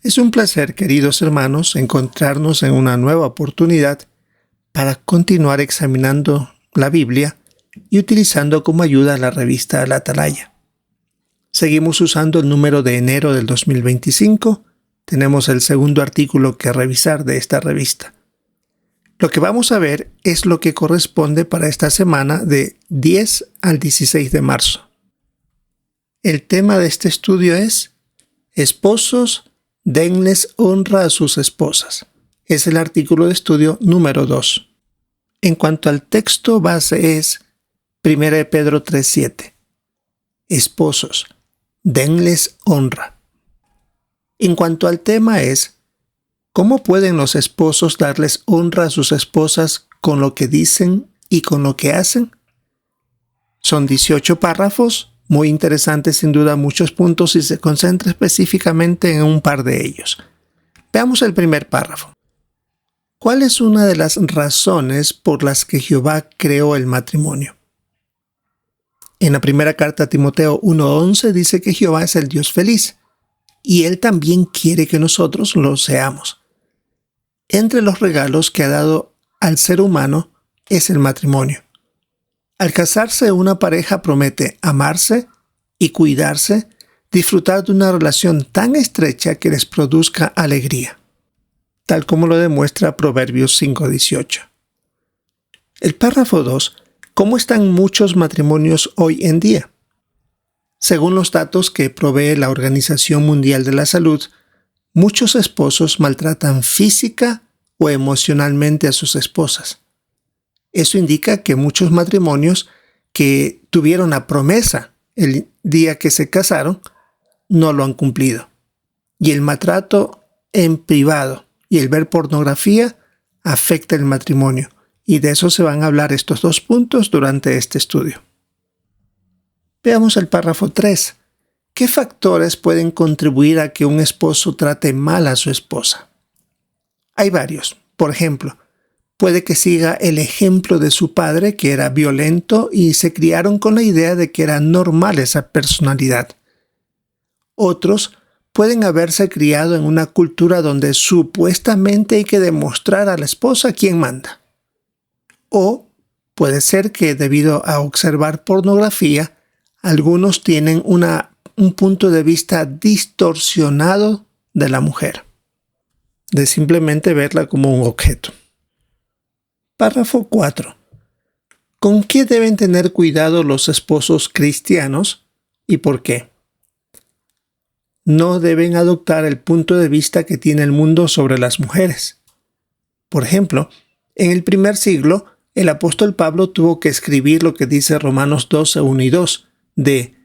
Es un placer, queridos hermanos, encontrarnos en una nueva oportunidad para continuar examinando la Biblia y utilizando como ayuda la revista La Atalaya. Seguimos usando el número de enero del 2025. Tenemos el segundo artículo que revisar de esta revista. Lo que vamos a ver es lo que corresponde para esta semana de 10 al 16 de marzo. El tema de este estudio es Esposos, denles honra a sus esposas. Es el artículo de estudio número 2. En cuanto al texto base es 1 Pedro 3:7. Esposos, denles honra. En cuanto al tema es, ¿cómo pueden los esposos darles honra a sus esposas con lo que dicen y con lo que hacen? Son 18 párrafos. Muy interesante, sin duda, muchos puntos y se concentra específicamente en un par de ellos. Veamos el primer párrafo. ¿Cuál es una de las razones por las que Jehová creó el matrimonio? En la primera carta a Timoteo 1:11 dice que Jehová es el Dios feliz y Él también quiere que nosotros lo seamos. Entre los regalos que ha dado al ser humano es el matrimonio. Al casarse, una pareja promete amarse y cuidarse, disfrutar de una relación tan estrecha que les produzca alegría, tal como lo demuestra Proverbios 5:18. El párrafo 2. ¿Cómo están muchos matrimonios hoy en día? Según los datos que provee la Organización Mundial de la Salud, muchos esposos maltratan física o emocionalmente a sus esposas. Eso indica que muchos matrimonios que tuvieron la promesa el día que se casaron no lo han cumplido. Y el maltrato en privado y el ver pornografía afecta el matrimonio. Y de eso se van a hablar estos dos puntos durante este estudio. Veamos el párrafo 3. ¿Qué factores pueden contribuir a que un esposo trate mal a su esposa? Hay varios. Por ejemplo, puede que siga el ejemplo de su padre, que era violento, y se criaron con la idea de que era normal esa personalidad. Otros pueden haberse criado en una cultura donde supuestamente hay que demostrar a la esposa quién manda. O puede ser que debido a observar pornografía, algunos tienen un punto de vista distorsionado de la mujer, de simplemente verla como un objeto. Párrafo 4. ¿Con qué deben tener cuidado los esposos cristianos y por qué? No deben adoptar el punto de vista que tiene el mundo sobre las mujeres. Por ejemplo, en el primer siglo, el apóstol Pablo tuvo que escribir lo que dice Romanos 12:1 y 2, de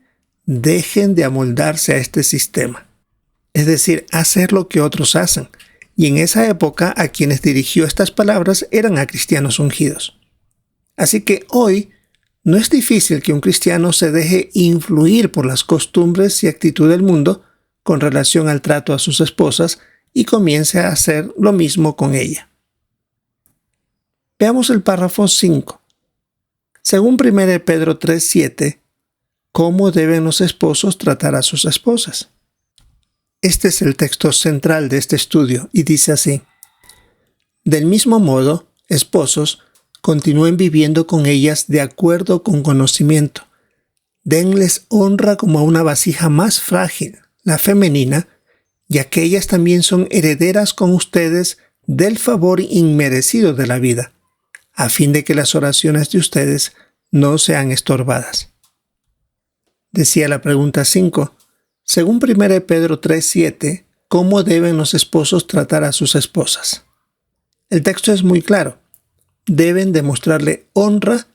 dejen de amoldarse a este sistema. Es decir, hacer lo que otros hacen. Y en esa época a quienes dirigió estas palabras eran a cristianos ungidos. Así que hoy no es difícil que un cristiano se deje influir por las costumbres y actitud del mundo con relación al trato a sus esposas y comience a hacer lo mismo con ella. Veamos el párrafo 5. Según 1 Pedro 3:7, ¿cómo deben los esposos tratar a sus esposas? Este es el texto central de este estudio y dice así: del mismo modo, esposos, continúen viviendo con ellas de acuerdo con conocimiento. Denles honra como a una vasija más frágil, la femenina, ya que ellas también son herederas con ustedes del favor inmerecido de la vida, a fin de que las oraciones de ustedes no sean estorbadas. Decía la pregunta 5. Según 1 Pedro 3:7, ¿cómo deben los esposos tratar a sus esposas? El texto es muy claro. Deben demostrarle honra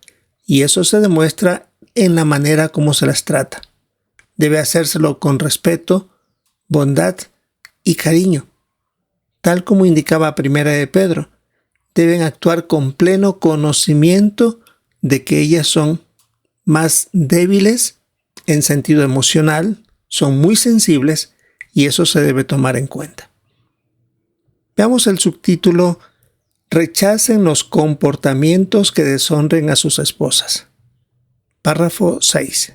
y eso se demuestra en la manera como se las trata. Debe hacérselo con respeto, bondad y cariño. Tal como indicaba 1 Pedro, deben actuar con pleno conocimiento de que ellas son más débiles en sentido emocional, son muy sensibles y eso se debe tomar en cuenta. Veamos el subtítulo: Rechacen los comportamientos que deshonren a sus esposas. Párrafo 6.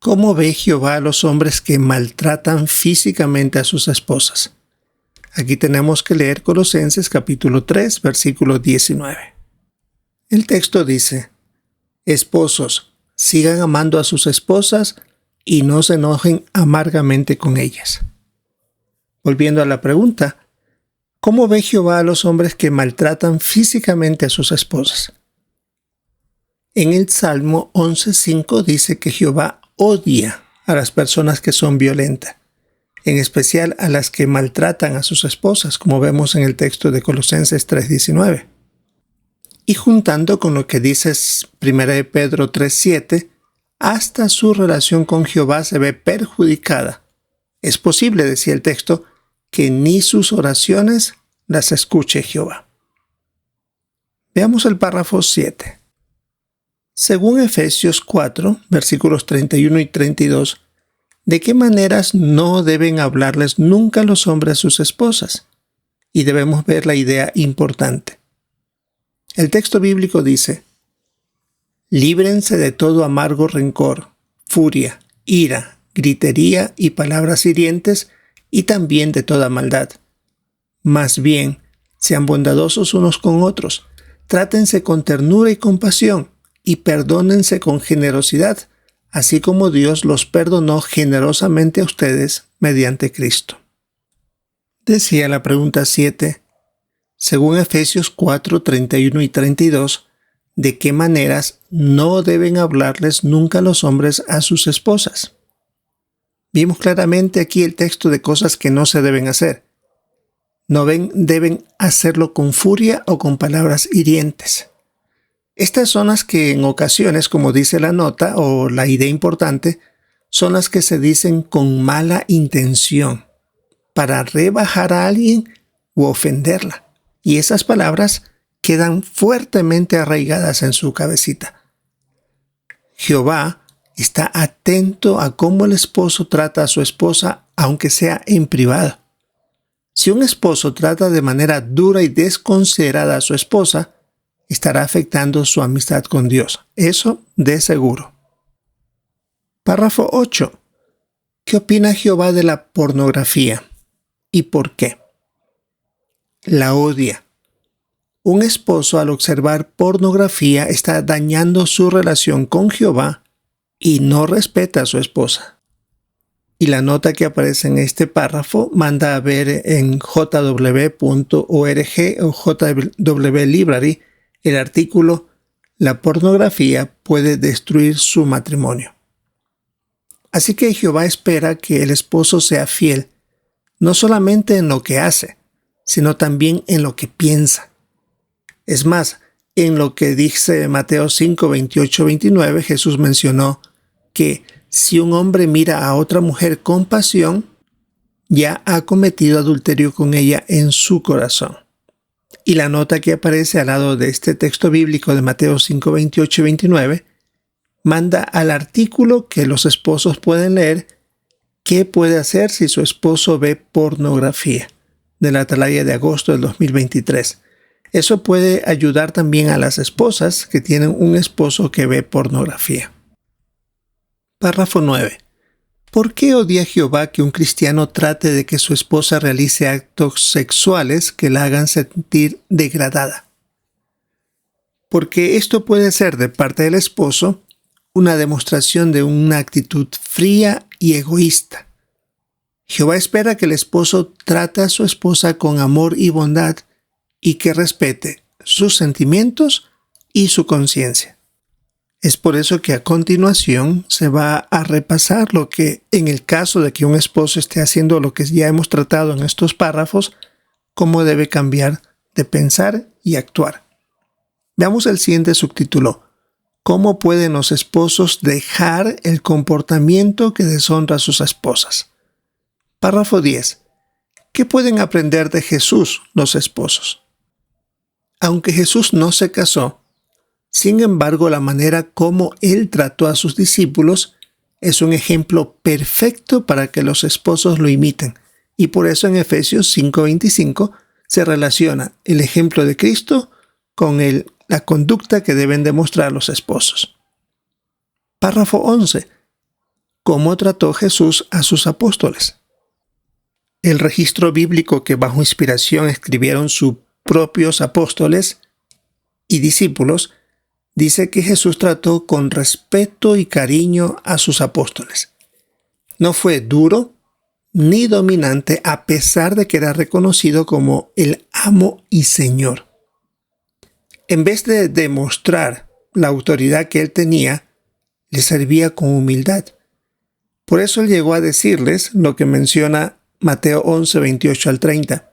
¿Cómo ve Jehová a los hombres que maltratan físicamente a sus esposas? Aquí tenemos que leer Colosenses capítulo 3, versículo 19. El texto dice: Esposos, sigan amando a sus esposas y no se enojen amargamente con ellas. Volviendo a la pregunta, ¿cómo ve Jehová a los hombres que maltratan físicamente a sus esposas? En el Salmo 11:5 dice que Jehová odia a las personas que son violentas, en especial a las que maltratan a sus esposas, como vemos en el texto de Colosenses 3:19. Y juntando con lo que dice 1 de Pedro 3:7, hasta su relación con Jehová se ve perjudicada. Es posible, decía el texto, que ni sus oraciones las escuche Jehová. Veamos el párrafo 7. Según Efesios 4, versículos 31 y 32, ¿de qué maneras no deben hablarles nunca los hombres a sus esposas? Y debemos ver la idea importante. El texto bíblico dice: líbrense de todo amargo rencor, furia, ira, gritería y palabras hirientes, y también de toda maldad. Más bien, sean bondadosos unos con otros, trátense con ternura y compasión, y perdónense con generosidad, así como Dios los perdonó generosamente a ustedes mediante Cristo. Decía la pregunta 7, según Efesios 4, 31 y 32, ¿de qué maneras no deben hablarles nunca los hombres a sus esposas? Vimos claramente aquí el texto de cosas que no se deben hacer. No deben hacerlo con furia o con palabras hirientes. Estas son las que en ocasiones, como dice la nota o la idea importante, son las que se dicen con mala intención, para rebajar a alguien u ofenderla. Y esas palabras quedan fuertemente arraigadas en su cabecita. Jehová está atento a cómo el esposo trata a su esposa, aunque sea en privado. Si un esposo trata de manera dura y desconsiderada a su esposa, estará afectando su amistad con Dios. Eso de seguro. Párrafo 8. ¿Qué opina Jehová de la pornografía? ¿Y por qué? La odia. Un esposo al observar pornografía está dañando su relación con Jehová y no respeta a su esposa. Y la nota que aparece en este párrafo manda a ver en jw.org o JW Library el artículo «La pornografía puede destruir su matrimonio». Así que Jehová espera que el esposo sea fiel, no solamente en lo que hace, sino también en lo que piensa. Es más, en lo que dice Mateo 5, 28, 29, Jesús mencionó que si un hombre mira a otra mujer con pasión, ya ha cometido adulterio con ella en su corazón. Y la nota que aparece al lado de este texto bíblico de Mateo 5, 28 y 29 manda al artículo que los esposos pueden leer qué puede hacer si su esposo ve pornografía, de la Atalaya de agosto del 2023. Eso puede ayudar también a las esposas que tienen un esposo que ve pornografía. Párrafo 9. ¿Por qué odia Jehová que un cristiano trate de que su esposa realice actos sexuales que la hagan sentir degradada? Porque esto puede ser de parte del esposo una demostración de una actitud fría y egoísta. Jehová espera que el esposo trate a su esposa con amor y bondad y que respete sus sentimientos y su conciencia. Es por eso que a continuación se va a repasar lo que, en el caso de que un esposo esté haciendo lo que ya hemos tratado en estos párrafos, cómo debe cambiar de pensar y actuar. Veamos el siguiente subtítulo: ¿Cómo pueden los esposos dejar el comportamiento que deshonra a sus esposas? Párrafo 10. ¿Qué pueden aprender de Jesús los esposos? Aunque Jesús no se casó, sin embargo, la manera como Él trató a sus discípulos es un ejemplo perfecto para que los esposos lo imiten. Y por eso en Efesios 5:25 se relaciona el ejemplo de Cristo con la conducta que deben demostrar los esposos. Párrafo 11. cómo trató Jesús a sus apóstoles. El registro bíblico que bajo inspiración escribieron sus propios apóstoles y discípulos dice que Jesús trató con respeto y cariño a sus apóstoles. No fue duro ni dominante a pesar de que era reconocido como el amo y señor. En vez de demostrar la autoridad que él tenía, le servía con humildad. Por eso él llegó a decirles lo que menciona Mateo 11, 28 al 30.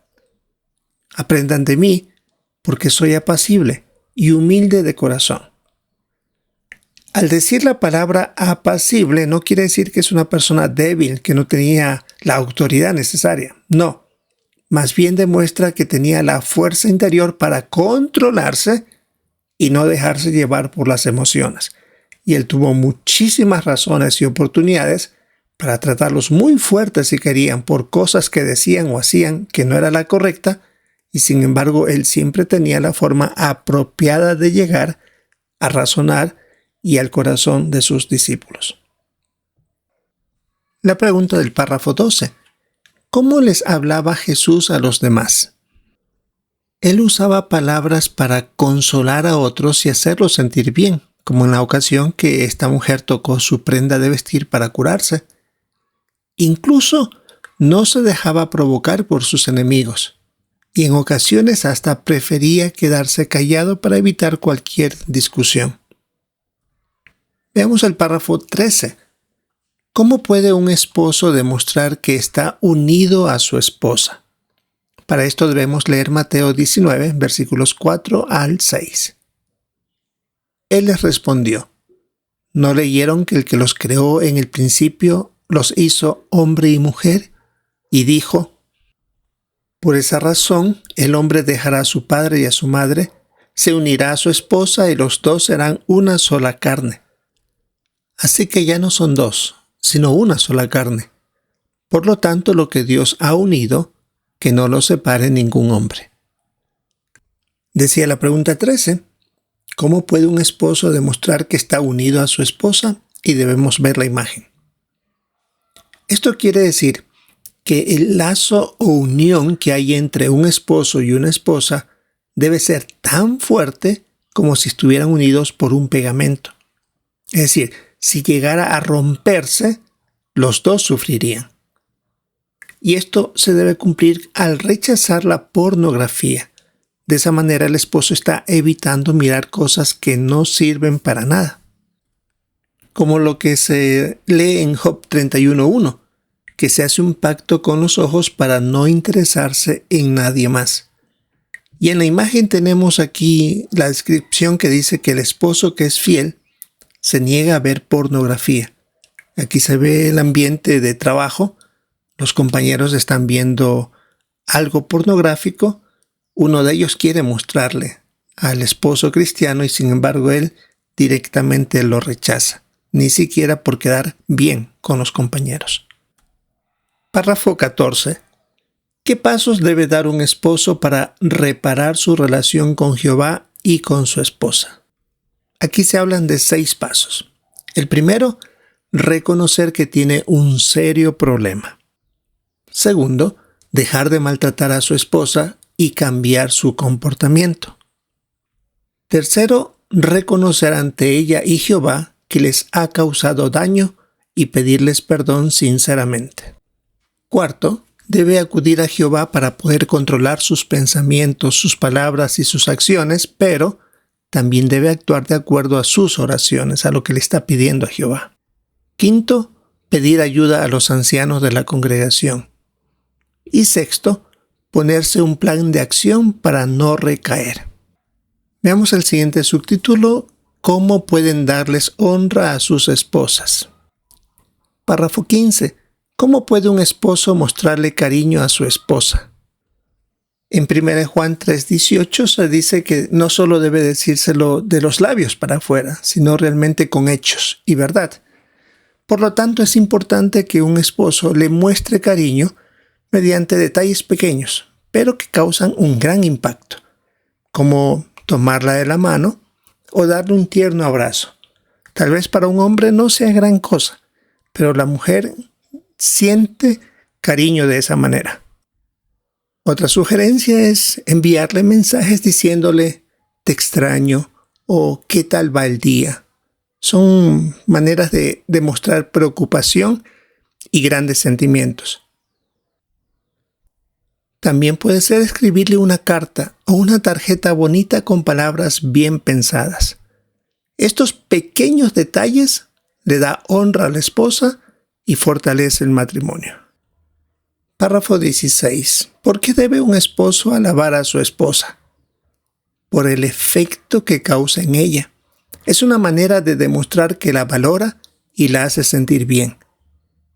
Aprendan de mí, porque soy apacible y humilde de corazón. Al decir la palabra apacible no quiere decir que es una persona débil, que no tenía la autoridad necesaria. No, más bien demuestra que tenía la fuerza interior para controlarse y no dejarse llevar por las emociones. Y él tuvo muchísimas razones y oportunidades para tratarlos muy fuertes si querían por cosas que decían o hacían que no era la correcta, y sin embargo él siempre tenía la forma apropiada de llegar a razonar y al corazón de sus discípulos. La pregunta del párrafo 12. ¿Cómo les hablaba Jesús a los demás? Él usaba palabras para consolar a otros y hacerlos sentir bien, como en la ocasión que esta mujer tocó su prenda de vestir para curarse. Incluso no se dejaba provocar por sus enemigos, y en ocasiones hasta prefería quedarse callado para evitar cualquier discusión. Veamos el párrafo 13. ¿Cómo puede un esposo demostrar que está unido a su esposa? Para esto debemos leer Mateo 19, versículos 4 al 6. Él les respondió: ¿no leyeron que el que los creó en el principio los hizo hombre y mujer? Y dijo: por esa razón el hombre dejará a su padre y a su madre, se unirá a su esposa y los dos serán una sola carne. Así que ya no son dos, sino una sola carne. Por lo tanto, lo que Dios ha unido, que no lo separe ningún hombre. Decía la pregunta 13, ¿cómo puede un esposo demostrar que está unido a su esposa? Y debemos ver la imagen. Esto quiere decir que el lazo o unión que hay entre un esposo y una esposa debe ser tan fuerte como si estuvieran unidos por un pegamento. Es decir, si llegara a romperse, los dos sufrirían. Y esto se debe cumplir al rechazar la pornografía. De esa manera el esposo está evitando mirar cosas que no sirven para nada. Como lo que se lee en Job 31:1, que se hace un pacto con los ojos para no interesarse en nadie más. Y en la imagen tenemos aquí la descripción que dice que el esposo que es fiel se niega a ver pornografía. Aquí se ve el ambiente de trabajo. Los compañeros están viendo algo pornográfico. Uno de ellos quiere mostrarle al esposo cristiano y sin embargo él directamente lo rechaza, ni siquiera por quedar bien con los compañeros. Párrafo 14. ¿Qué pasos debe dar un esposo para reparar su relación con Jehová y con su esposa? Aquí se hablan de 6 pasos. El primero, reconocer que tiene un serio problema. Segundo, dejar de maltratar a su esposa y cambiar su comportamiento. Tercero, reconocer ante ella y Jehová que les ha causado daño y pedirles perdón sinceramente. Cuarto, debe acudir a Jehová para poder controlar sus pensamientos, sus palabras y sus acciones, pero también debe actuar de acuerdo a sus oraciones, a lo que le está pidiendo a Jehová. Quinto, pedir ayuda a los ancianos de la congregación. Y sexto, ponerse un plan de acción para no recaer. Veamos el siguiente subtítulo: ¿cómo pueden darles honra a sus esposas? Párrafo 15. ¿Cómo puede un esposo mostrarle cariño a su esposa? En 1 Juan 3:18 se dice que no solo debe decírselo de los labios para afuera, sino realmente con hechos y verdad. Por lo tanto, es importante que un esposo le muestre cariño mediante detalles pequeños, pero que causan un gran impacto, como tomarla de la mano o darle un tierno abrazo. Tal vez para un hombre no sea gran cosa, pero la mujer siente cariño de esa manera. Otra sugerencia es enviarle mensajes diciéndole te extraño o qué tal va el día. Son maneras de demostrar preocupación y grandes sentimientos. También puede ser escribirle una carta o una tarjeta bonita con palabras bien pensadas. Estos pequeños detalles le da honra a la esposa y fortalece el matrimonio. Párrafo 16. ¿Por qué debe un esposo alabar a su esposa? Por el efecto que causa en ella. Es una manera de demostrar que la valora y la hace sentir bien.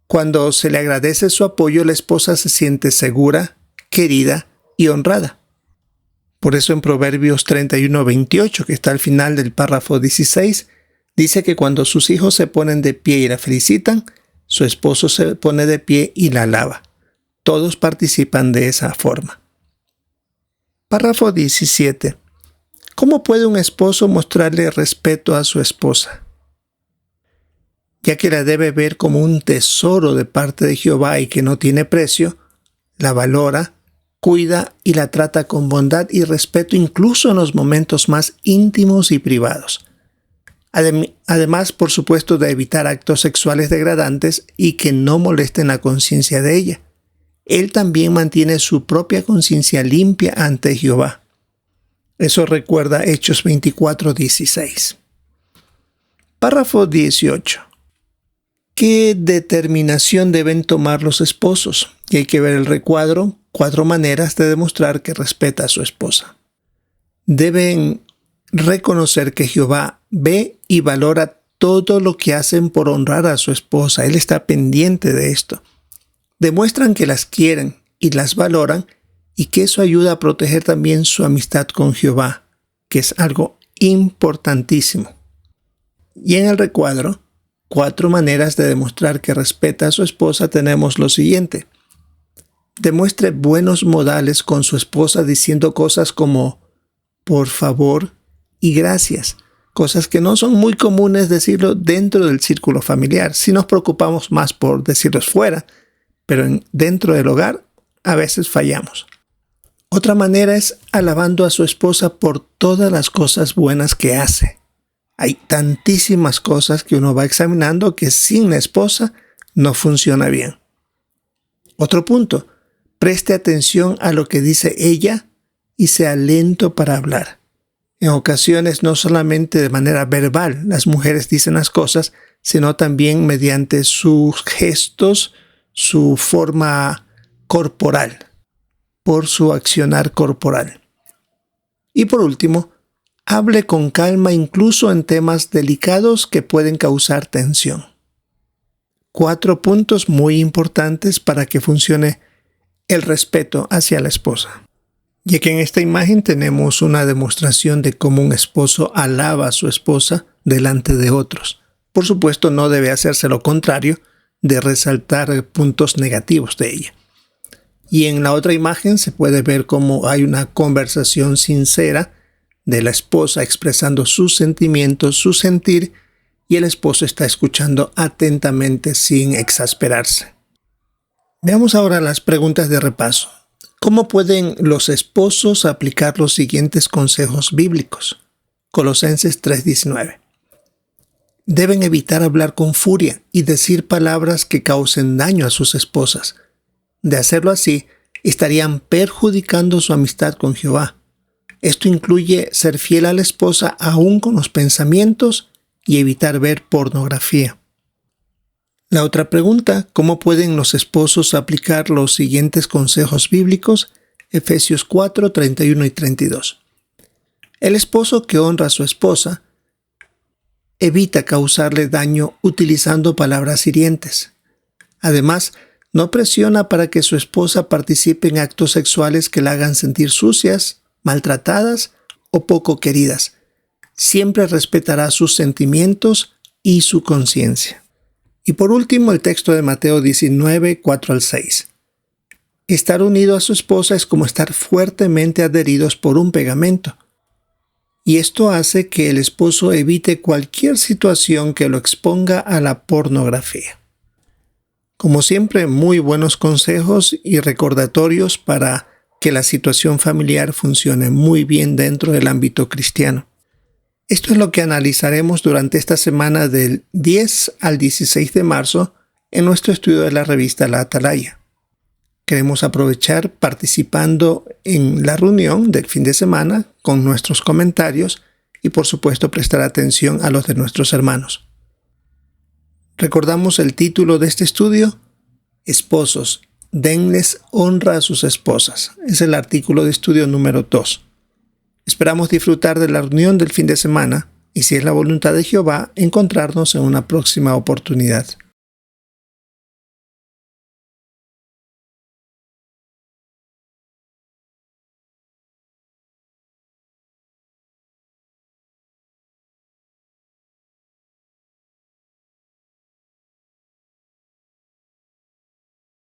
Cuando se le agradece su apoyo, la esposa se siente segura, querida y honrada. Por eso en Proverbios 31:28, que está al final del párrafo 16, dice que cuando sus hijos se ponen de pie y la felicitan, su esposo se pone de pie y la alaba. Todos participan de esa forma. Párrafo 17. ¿Cómo puede un esposo mostrarle respeto a su esposa? Ya que la debe ver como un tesoro de parte de Jehová y que no tiene precio, la valora, cuida y la trata con bondad y respeto incluso en los momentos más íntimos y privados. Además, por supuesto, de evitar actos sexuales degradantes y que no molesten la conciencia de ella. Él también mantiene su propia conciencia limpia ante Jehová. Eso recuerda Hechos 24:16. Párrafo 18. ¿Qué determinación deben tomar los esposos? Y hay que ver el recuadro, 4 maneras de demostrar que respeta a su esposa. Deben reconocer que Jehová ve y valora todo lo que hacen por honrar a su esposa. Él está pendiente de esto. Demuestran que las quieren y las valoran y que eso ayuda a proteger también su amistad con Jehová, que es algo importantísimo. Y en el recuadro, 4 maneras de demostrar que respeta a su esposa tenemos lo siguiente. Demuestre buenos modales con su esposa diciendo cosas como por favor y gracias, cosas que no son muy comunes decirlo dentro del círculo familiar. Si nos preocupamos más por decirlos fuera, pero dentro del hogar a veces fallamos. Otra manera es alabando a su esposa por todas las cosas buenas que hace. Hay tantísimas cosas que uno va examinando que sin la esposa no funciona bien. Otro punto, preste atención a lo que dice ella y sea lento para hablar. En ocasiones no solamente de manera verbal las mujeres dicen las cosas, sino también mediante sus gestos, su forma corporal, por su accionar corporal. Y por último, hable con calma incluso en temas delicados que pueden causar tensión. 4 puntos muy importantes para que funcione el respeto hacia la esposa. Ya que en esta imagen tenemos una demostración de cómo un esposo alaba a su esposa delante de otros. Por supuesto, no debe hacerse lo contrario de resaltar puntos negativos de ella. Y en la otra imagen se puede ver cómo hay una conversación sincera de la esposa expresando sus sentimientos, su sentir, y el esposo está escuchando atentamente sin exasperarse. Veamos ahora las preguntas de repaso. ¿Cómo pueden los esposos aplicar los siguientes consejos bíblicos? Colosenses 3:19. Deben evitar hablar con furia y decir palabras que causen daño a sus esposas. De hacerlo así, estarían perjudicando su amistad con Jehová. Esto incluye ser fiel a la esposa aún con los pensamientos y evitar ver pornografía. La otra pregunta, ¿cómo pueden los esposos aplicar los siguientes consejos bíblicos? Efesios 4, 31 y 32. El esposo que honra a su esposa evita causarle daño utilizando palabras hirientes. Además, no presiona para que su esposa participe en actos sexuales que la hagan sentir sucias, maltratadas o poco queridas. Siempre respetará sus sentimientos y su conciencia. Y por último, el texto de Mateo 19, 4 al 6. Estar unido a su esposa es como estar fuertemente adheridos por un pegamento. Y esto hace que el esposo evite cualquier situación que lo exponga a la pornografía. Como siempre, muy buenos consejos y recordatorios para que la situación familiar funcione muy bien dentro del ámbito cristiano. Esto es lo que analizaremos durante esta semana del 10 al 16 de marzo en nuestro estudio de la revista La Atalaya. Queremos aprovechar participando en la reunión del fin de semana con nuestros comentarios y por supuesto prestar atención a los de nuestros hermanos. Recordamos el título de este estudio: Esposos, denles honra a sus esposas. Es el artículo de estudio número 2. Esperamos disfrutar de la reunión del fin de semana y, si es la voluntad de Jehová, encontrarnos en una próxima oportunidad.